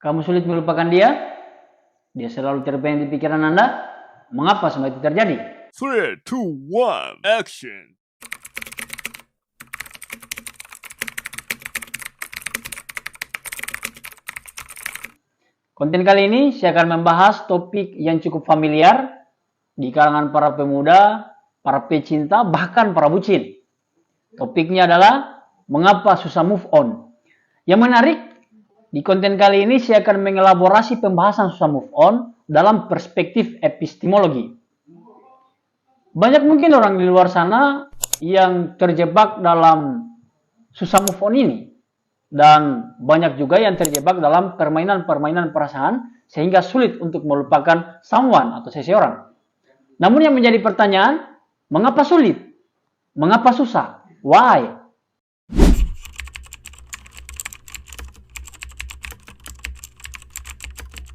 Kamu sulit melupakan dia? Dia selalu terbayang di pikiran Anda? Mengapa semua itu terjadi? 3, 2, 1, action! Konten kali ini saya akan membahas topik yang cukup familiar di kalangan para pemuda, para pecinta, bahkan para bucin. Topiknya adalah mengapa susah move on. Yang menarik, di konten kali ini saya akan mengelaborasi pembahasan susah move on dalam perspektif epistemologi. Banyak mungkin orang di luar sana yang terjebak dalam susah move on ini. Dan banyak juga yang terjebak dalam permainan-permainan perasaan sehingga sulit untuk melupakan someone atau seseorang. Namun yang menjadi pertanyaan, mengapa sulit? Mengapa susah? Why?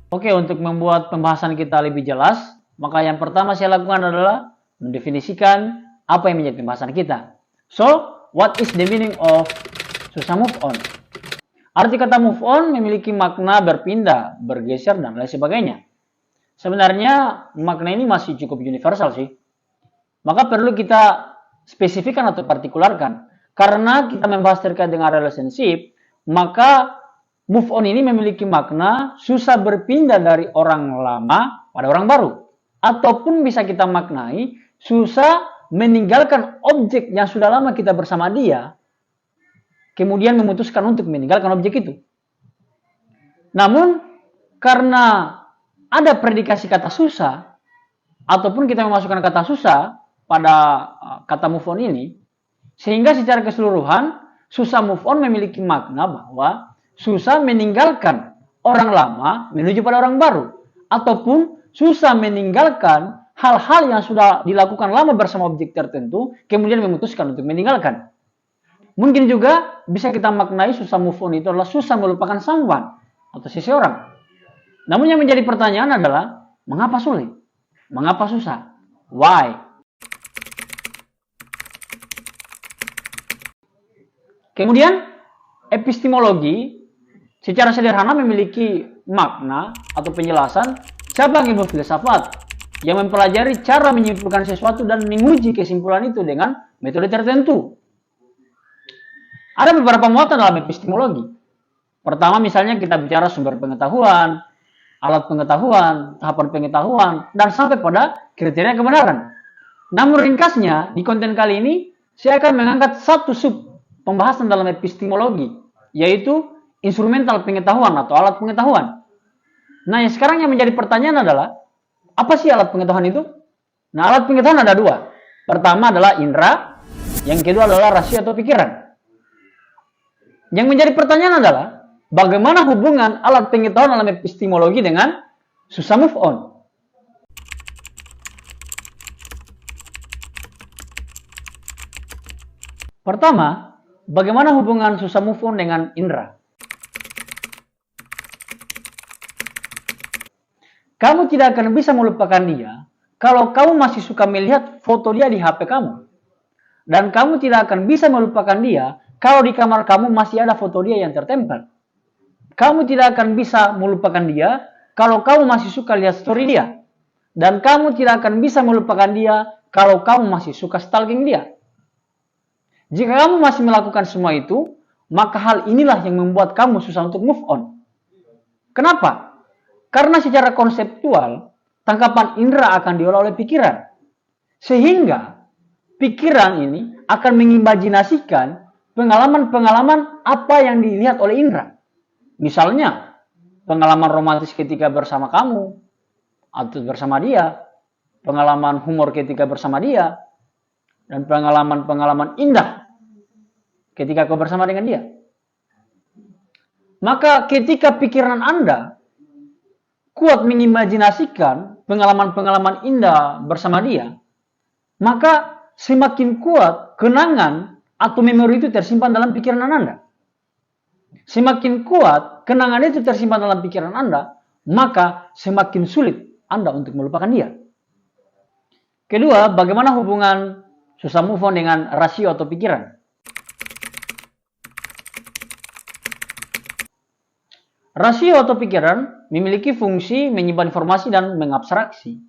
Oke, untuk membuat pembahasan kita lebih jelas, maka yang pertama saya lakukan adalah mendefinisikan apa yang menjadi pembahasan kita. So, what is the meaning of susah move on? Arti kata move on memiliki makna berpindah, bergeser, dan lain sebagainya. Sebenarnya makna ini masih cukup universal sih. Maka perlu kita spesifikkan atau partikularkan. Karena kita membahas terkait dengan relationship, maka move on ini memiliki makna susah berpindah dari orang lama pada orang baru. Ataupun bisa kita maknai susah meninggalkan objek yang sudah lama kita bersama dia, kemudian memutuskan untuk meninggalkan objek itu. Namun, karena ada predikasi kata susah, ataupun kita memasukkan kata susah pada kata move on ini, sehingga secara keseluruhan, susah move on memiliki makna bahwa susah meninggalkan orang lama menuju pada orang baru. Ataupun susah meninggalkan hal-hal yang sudah dilakukan lama bersama objek tertentu, kemudian memutuskan untuk meninggalkan. Mungkin juga bisa kita maknai susah move on itu adalah susah melupakan someone atau seseorang. Namun yang menjadi pertanyaan adalah, mengapa sulit? Mengapa susah? Why? Kemudian, epistemologi secara sederhana memiliki makna atau penjelasan cabang ilmu filsafat yang mempelajari cara menyimpulkan sesuatu dan menguji kesimpulan itu dengan metode tertentu. Ada beberapa muatan dalam epistemologi. Pertama misalnya kita bicara sumber pengetahuan, alat pengetahuan, tahapan pengetahuan, dan sampai pada kriteria kebenaran. Namun ringkasnya, di konten kali ini, saya akan mengangkat satu sub pembahasan dalam epistemologi, yaitu instrumental pengetahuan atau alat pengetahuan. Nah, yang sekarang yang menjadi pertanyaan adalah, apa sih alat pengetahuan itu? Nah, alat pengetahuan ada dua. Pertama adalah indera, yang kedua adalah rasio atau pikiran. Yang menjadi pertanyaan adalah, bagaimana hubungan alat pengetahuan dalam epistemologi dengan susah move on? Pertama, bagaimana hubungan susah move on dengan indera? Kamu tidak akan bisa melupakan dia kalau kamu masih suka melihat foto dia di HP kamu. Dan kamu tidak akan bisa melupakan dia kalau di kamar kamu masih ada foto dia yang tertempel. Kamu tidak akan bisa melupakan dia kalau kamu masih suka lihat story dia. Dan kamu tidak akan bisa melupakan dia kalau kamu masih suka stalking dia. Jika kamu masih melakukan semua itu, maka hal inilah yang membuat kamu susah untuk move on. Kenapa? Karena secara konseptual, tangkapan indera akan diolah oleh pikiran. Sehingga pikiran ini akan mengimajinasikan pengalaman-pengalaman apa yang dilihat oleh indera. Misalnya, pengalaman romantis ketika bersama kamu, atau bersama dia, pengalaman humor ketika bersama dia, dan pengalaman-pengalaman indah ketika kau bersama dengan dia. Maka ketika pikiran Anda kuat mengimajinasikan pengalaman-pengalaman indah bersama dia, maka semakin kuat kenangan atau memori itu tersimpan dalam pikiran Anda. Semakin kuat kenangan itu tersimpan dalam pikiran Anda, maka semakin sulit Anda untuk melupakan dia. Kedua, bagaimana hubungan susah move on dengan rasio atau pikiran? Rasio atau pikiran memiliki fungsi menyimpan informasi dan mengabstraksi.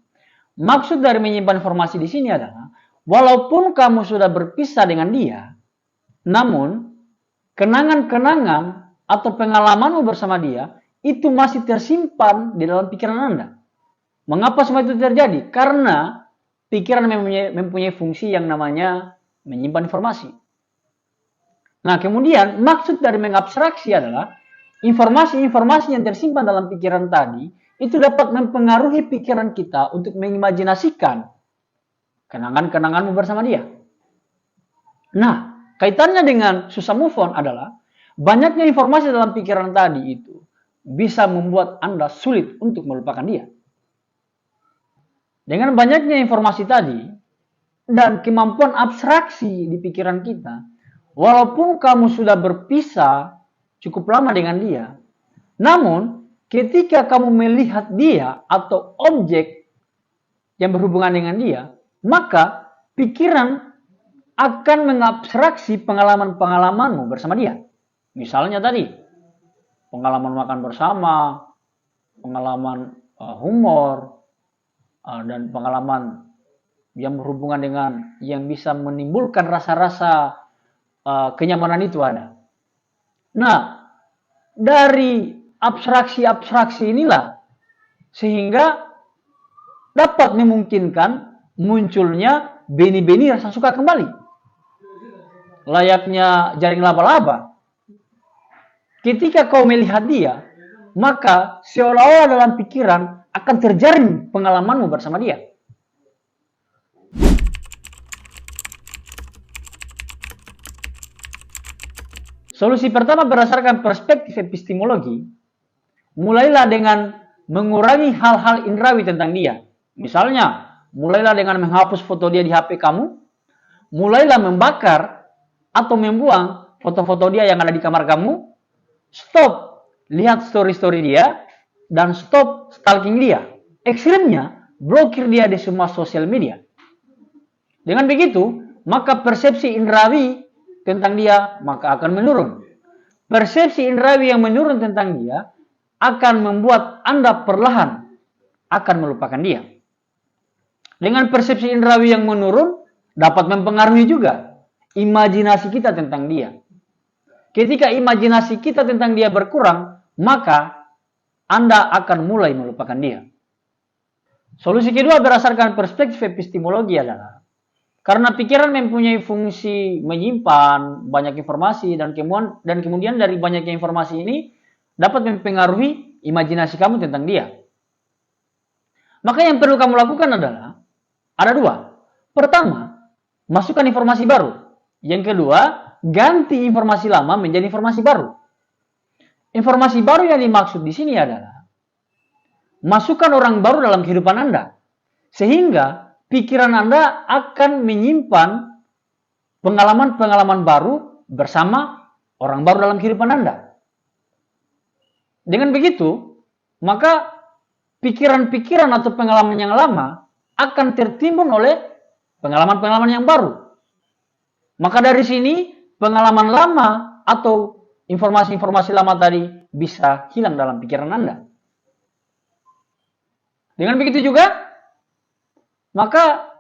Maksud dari menyimpan informasi di sini adalah, walaupun kamu sudah berpisah dengan dia, namun kenangan-kenangan atau pengalamanmu bersama dia itu masih tersimpan di dalam pikiran Anda. Mengapa semua itu terjadi? Karena pikiran mempunyai fungsi yang namanya menyimpan informasi. Nah, kemudian maksud dari mengabstraksi adalah informasi-informasi yang tersimpan dalam pikiran tadi itu dapat mempengaruhi pikiran kita untuk mengimajinasikan kenangan-kenanganmu bersama dia. Nah, kaitannya dengan susah move on adalah banyaknya informasi dalam pikiran tadi itu bisa membuat Anda sulit untuk melupakan dia. Dengan banyaknya informasi tadi dan kemampuan abstraksi di pikiran kita, walaupun kamu sudah berpisah cukup lama dengan dia, namun ketika kamu melihat dia atau objek yang berhubungan dengan dia, maka pikiran akan mengabstraksi pengalaman-pengalamanmu bersama dia. Misalnya tadi, pengalaman makan bersama, pengalaman humor, dan pengalaman yang berhubungan dengan yang bisa menimbulkan rasa-rasa kenyamanan itu ada. Nah, dari abstraksi-abstraksi inilah sehingga dapat memungkinkan munculnya benih-benih rasa suka kembali. Layaknya jaring laba-laba. Ketika kau melihat dia, maka seolah-olah dalam pikiran akan terjaring pengalamanmu bersama dia. Solusi pertama berdasarkan perspektif epistemologi, mulailah dengan mengurangi hal-hal indrawi tentang dia. Misalnya, mulailah dengan menghapus foto dia di HP kamu, mulailah membakar atau membuang foto-foto dia yang ada di kamar kamu, stop lihat story-story dia, dan stop stalking dia. Ekstrimnya, blokir dia di semua sosial media. Dengan begitu, maka persepsi indrawi tentang dia maka akan menurun. Persepsi indrawi yang menurun tentang dia akan membuat Anda perlahan akan melupakan dia. Dengan persepsi indrawi yang menurun dapat mempengaruhi juga imajinasi kita tentang dia. Ketika imajinasi kita tentang dia berkurang, maka Anda akan mulai melupakan dia. Solusi kedua berdasarkan perspektif epistemologi adalah karena pikiran mempunyai fungsi menyimpan banyak informasi dan kemudian dari banyaknya informasi ini dapat mempengaruhi imajinasi kamu tentang dia. Maka yang perlu kamu lakukan adalah ada dua. Pertama, masukkan informasi baru. Yang kedua, ganti informasi lama menjadi informasi baru. Informasi baru yang dimaksud di sini adalah masukkan orang baru dalam kehidupan Anda. Sehingga pikiran Anda akan menyimpan pengalaman-pengalaman baru bersama orang baru dalam kehidupan Anda. Dengan begitu, maka pikiran-pikiran atau pengalaman yang lama akan tertimbun oleh pengalaman-pengalaman yang baru. Maka dari sini, pengalaman lama atau informasi-informasi lama tadi bisa hilang dalam pikiran Anda. Dengan begitu juga, maka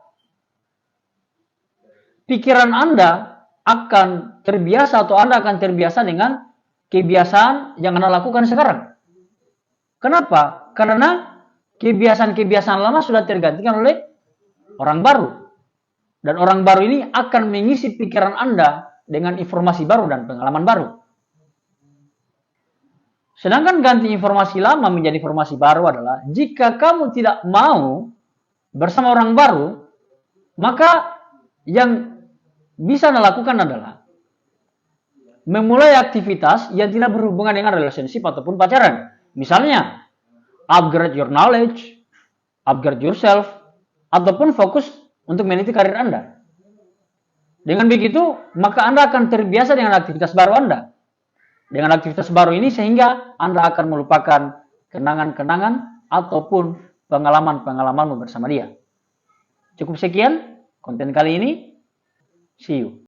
pikiran Anda akan terbiasa atau Anda akan terbiasa dengan kebiasaan yang Anda lakukan sekarang. Kenapa? Karena kebiasaan-kebiasaan lama sudah tergantikan oleh orang baru. Dan orang baru ini akan mengisi pikiran Anda dengan informasi baru dan pengalaman baru. Sedangkan ganti informasi lama menjadi informasi baru adalah jika kamu tidak mau bersama orang baru, maka yang bisa Anda lakukan adalah memulai aktivitas yang tidak berhubungan dengan relationship ataupun pacaran. Misalnya, upgrade your knowledge, upgrade yourself, ataupun fokus untuk meniti karir Anda. Dengan begitu, maka Anda akan terbiasa dengan aktivitas baru Anda. Dengan aktivitas baru ini sehingga Anda akan melupakan kenangan-kenangan ataupun pengalaman-pengalamanmu bersama dia. Cukup sekian konten kali ini. See you.